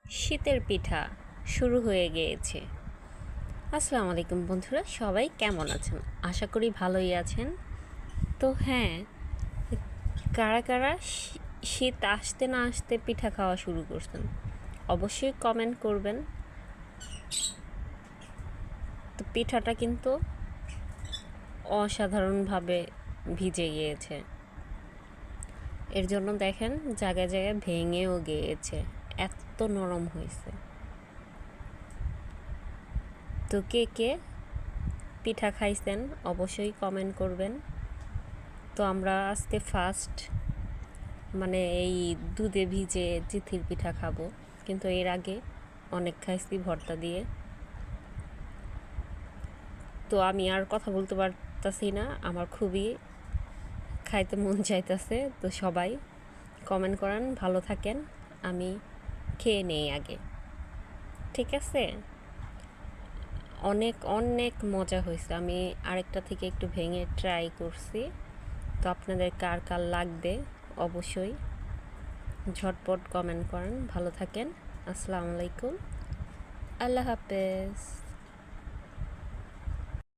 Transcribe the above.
শীতের পিঠা শুরু হয়ে গিয়েছে। আসসালামু আলাইকুম বন্ধুরা, সবাই কেমন আছেন? আশা করি ভালোই আছেন। তো হ্যাঁ, কারা কারা শীত আসতে না আসতে পিঠা খাওয়া শুরু করছেন অবশ্যই কমেন্ট করবেন। তো পিঠাটা কিন্তু অসাধারণভাবে ভিজে গিয়েছে, এর জন্য দেখেন জায়গায় জায়গায় ভেঙেও গিয়েছে, এত নরম হয়েছে। তো কে কে পিঠা খাইছেন অবশ্যই কমেন্ট করবেন। তো আমরা আজকে ফার্স্ট এই দুধে ভিজে চিথির পিঠা খাবো, কিন্তু এর আগে অনেক খাইছি ভর্তা দিয়ে। তো আমি আর কথা বলতে পারতাছি না, আমার খুবই খাইতে মন চাইতেছে। তো সবাই কমেন্ট করেন, ভালো থাকেন, আমি খেয়ে নেই আগে, ঠিক আছে? অনেক অনেক মজা হয়েছে। আমি আরেকটা থেকে একটু ভেঙে ট্রাই করছি। তো আপনাদের কার কার লাগবে অবশ্যই ঝটপট কমেন্ট করেন। ভালো থাকেন, আসসালামু আলাইকুম, আল্লাহ হাফেজ।